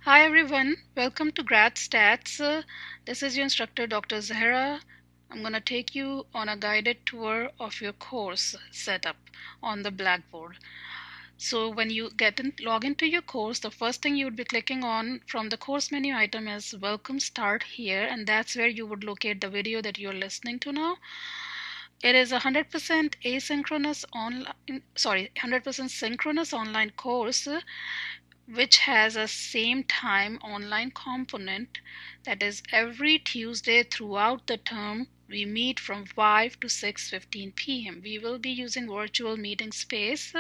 Hi everyone, welcome to Grad Stats. This is your instructor Dr. Zahra. I'm going to take you on a guided tour of your course setup on the Blackboard. So when you log into your course, the first thing you would be clicking on from the course menu item is Welcome Start Here, and that's where you would locate the video that you're listening to now. It is a 100% asynchronous online, 100% synchronous online course which has a same time online component. That is, every Tuesday throughout the term we meet from 5 to 6:15 p.m. We will be using virtual meeting space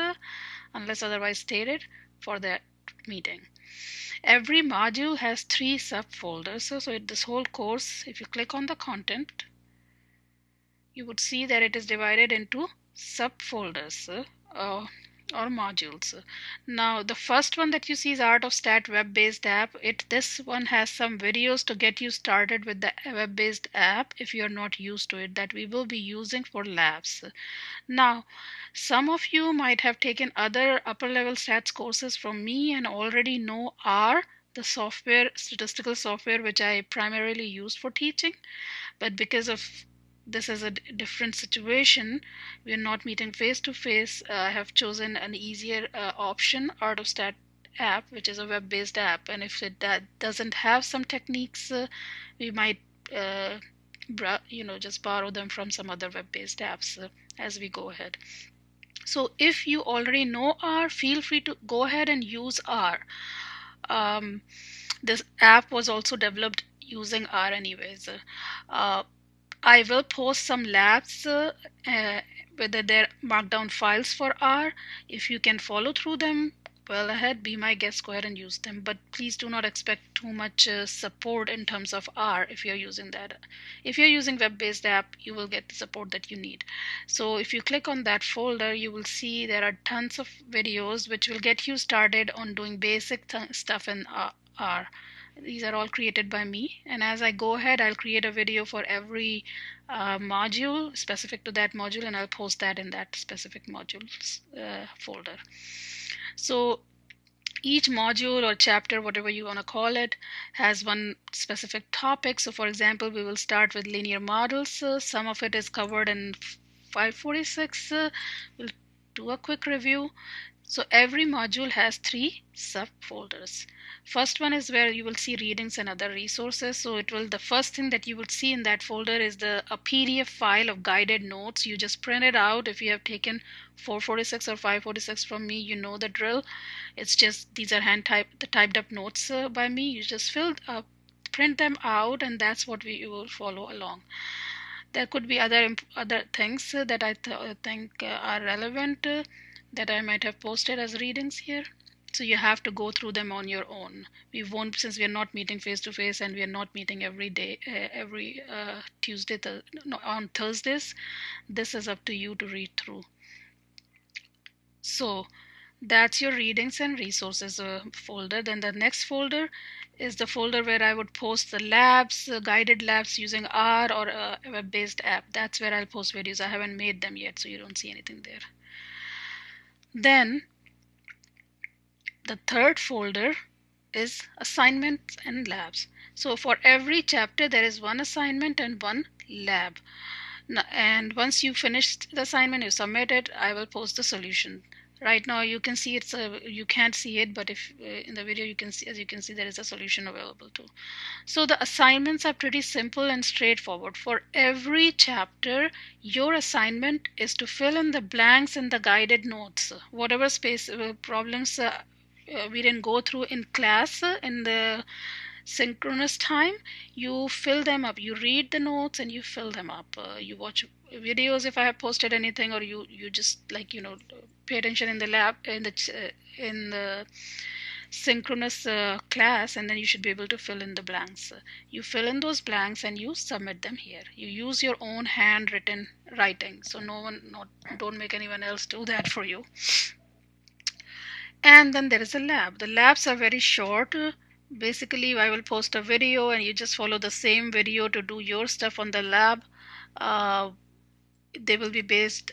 unless otherwise stated for that meeting. Every module has 3 subfolders. So this whole course, if you click on the content, you would see that it is divided into subfolders or modules. Now the first one that you see is Art of Stat web-based app. This one has some videos to get you started with the web-based app if you're not used to it, that we will be using for labs. Now some of you might have taken other upper level stats courses from me and already know R, the statistical software which I primarily use for teaching. But because of this is a different situation, we are not meeting face to face, I have chosen an easier option, Art of Stat app, which is a web-based app. And if that doesn't have some techniques, we might uh, just borrow them from some other web-based apps as we go ahead. So if you already know R, feel free to go ahead and use R. This app was also developed using R anyways. I will post some labs, whether they're markdown files for R. If you can follow through them, well ahead, be my guest, go ahead and use them. But please do not expect too much support in terms of R if you're using that. If you're using web-based app, you will get the support that you need. So if you click on that folder, you will see there are tons of videos which will get you started on doing basic stuff in R. These are all created by me, and as I go ahead, I'll create a video for every module specific to that module, and I'll post that in that specific modules folder. So each module or chapter, whatever you want to call it, has one specific topic. So for example, we will start with linear models. Some of it is covered in 546. We'll do a quick review. So every module has 3 subfolders. First one is where you will see readings and other resources. So the first thing that you will see in that folder is a PDF file of guided notes. You just print it out. If you have taken 446 or 546 from me, you know the drill. It's just these are typed up notes by me. You just print them out, and that's what you will follow along. There could be other things that I think are relevant that I might have posted as readings here. So you have to go through them on your own. We won't, since we are not meeting face to face and we are not meeting every day, every Tuesday, on Thursdays. This is up to you to read through. So that's your readings and resources folder. Then the next folder is the folder where I would post the labs, guided labs using R or a web-based app. That's where I'll post videos. I haven't made them yet, so you don't see anything there. Then the third folder is assignments and labs. So for every chapter, there is one assignment and one lab. And once you finish the assignment, you submit it, I will post the solution. Right now you can see you can't see it, but if in the video you can see, as you can see, there is a solution available too. So the assignments are pretty simple and straightforward. For every chapter, your assignment is to fill in the blanks in the guided notes. Whatever space problems we didn't go through in class in the synchronous time, you fill them up. You read the notes and you fill them up. You watch videos if I have posted anything, or you just pay attention in the lab in the synchronous class, and then you should be able to fill in the blanks. You fill in those blanks and you submit them here. You use your own handwritten writing, so don't make anyone else do that for you. And then there is a lab. The labs are very short. Basically, I will post a video and you just follow the same video to do your stuff on the lab. They will be based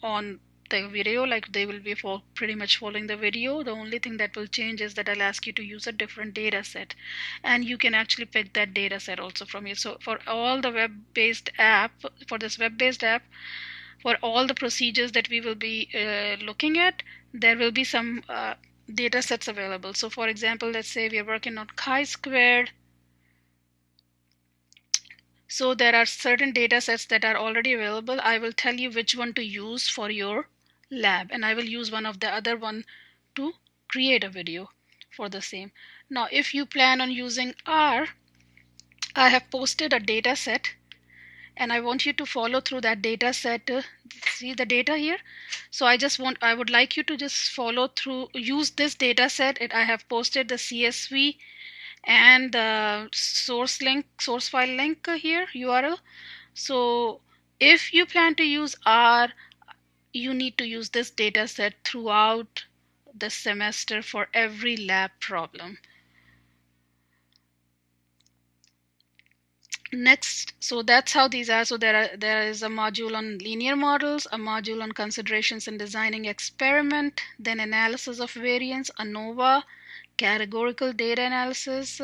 on the video, like they will be pretty much following the video. The only thing that will change is that I'll ask you to use a different data set, and you can actually pick that data set also from here. So for all the web-based app, for this web-based app, for all the procedures that we will be looking at, there will be some data sets available. So for example, let's say we are working on chi-squared. So there are certain data sets that are already available. I will tell you which one to use for your lab, and I will use one of the other one to create a video for the same. Now, if you plan on using R, I have posted a data set, and I want you to follow through that data set. See the data here? So I would like you to just follow through, use this data set. I have posted the CSV and the source file link here, URL. So if you plan to use R, you need to use this data set throughout the semester for every lab problem. Next, so that's how these are. So there is a module on linear models, a module on considerations in designing experiment, then analysis of variance, ANOVA, categorical data analysis,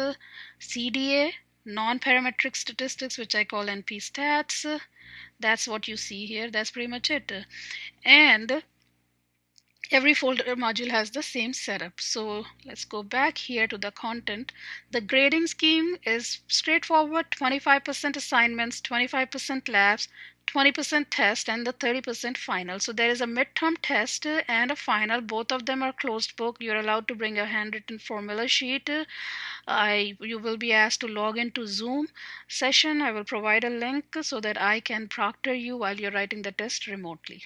CDA, non-parametric statistics, which I call NP stats. That's what you see here. That's pretty much it. And every folder module has the same setup. So let's go back here to the content. The grading scheme is straightforward: 25% assignments, 25% labs, 20% test, and the 30% final. So there is a midterm test and a final. Both of them are closed book. You're allowed to bring a handwritten formula sheet. You will be asked to log into Zoom session. I will provide a link so that I can proctor you while you're writing the test remotely.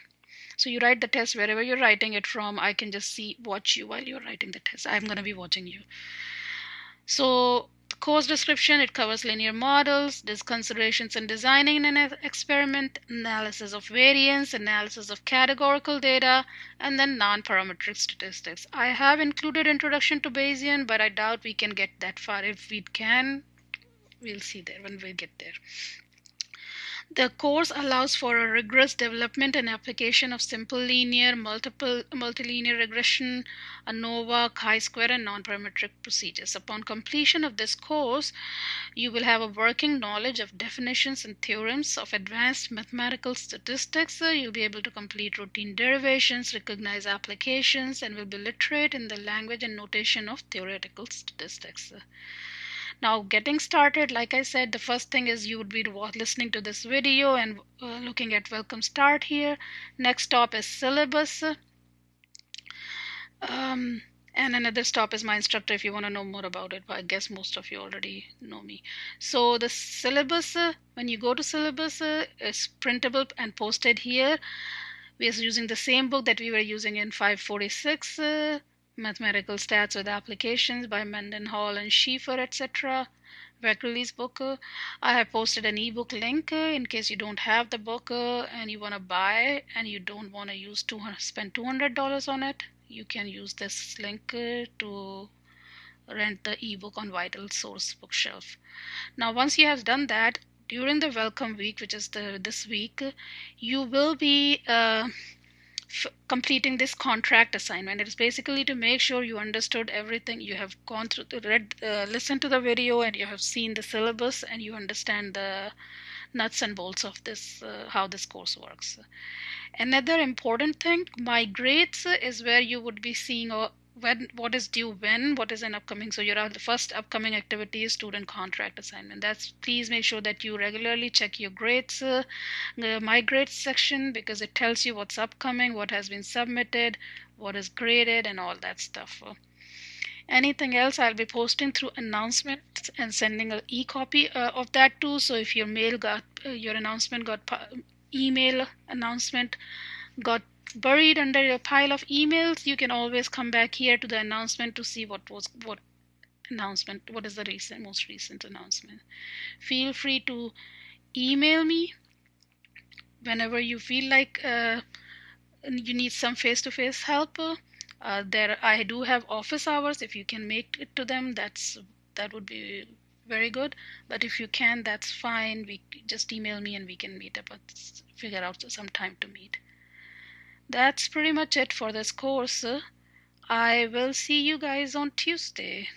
So you write the test wherever you're writing it from. I can just watch you while you're writing the test. I'm going to be watching you. So the course description, it covers linear models, there's considerations in designing an experiment, analysis of variance, analysis of categorical data, and then non-parametric statistics. I have included introduction to Bayesian, but I doubt we can get that far. If we can, we'll see there when we get there. The course allows for a rigorous development and application of simple linear, multilinear regression, ANOVA, chi-square, and non-parametric procedures. Upon completion of this course, you will have a working knowledge of definitions and theorems of advanced mathematical statistics. You'll be able to complete routine derivations, recognize applications, and will be literate in the language and notation of theoretical statistics. Now, getting started, like I said, the first thing is you would be listening to this video and looking at Welcome Start here. Next stop is syllabus. And another stop is my instructor if you want to know more about it. But I guess most of you already know me. So the syllabus, when you go to syllabus, is printable and posted here. We are using the same book that we were using in 546. Mathematical Stats with Applications by Mendenhall and Schieffer, etc. Weckerle's book. I have posted an ebook link in case you don't have the book and you want to buy and you don't want to spend $200 on it. You can use this link to rent the ebook on Vital Source bookshelf. Now, once you have done that, during the welcome week, which is this week, you will be completing this contract assignment. It is basically to make sure you understood everything. You have gone through listened to the video, and you have seen the syllabus, and you understand the nuts and bolts of this, how this course works. Another important thing, my grades is where you would be seeing what is due when, what is an upcoming. So the first upcoming activity is student contract assignment. Please make sure that you regularly check your grades, my grades section, because it tells you what's upcoming, what has been submitted, what is graded, and all that stuff. Anything else, I'll be posting through announcements and sending an e-copy of that too. So if your email announcement got buried under your pile of emails, you can always come back here to the announcement to see what is the most recent announcement. Feel free to email me whenever you feel like you need some face-to-face help. I do have office hours. If you can make it to them, that would be very good. But if you can, that's fine. Just email me and we can meet up, figure out some time to meet. That's pretty much it for this course. I will see you guys on Tuesday.